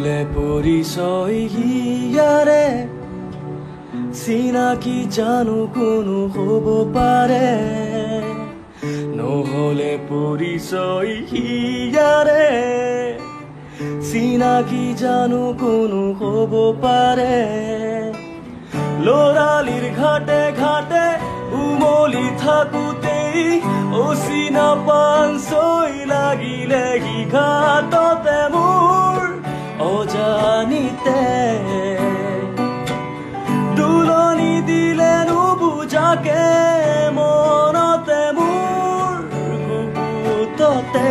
নহলে পৰিচয় হিয়াৰে চিনাকি জানো কোনো হ'ব পাৰে নহলে পৰিচয় হিয়াৰে চিনাকি জানো কোনো হ'ব পাৰে লৰালিৰ ঘাটে ঘাটে উমলি থাকোতেই অচিনা পাঞ্চৈ লাগিলে সি ঘাটতে মোৰ অজানিতে দুলনি দিলে নুবুজাকে মনতে মোৰ গুপুততে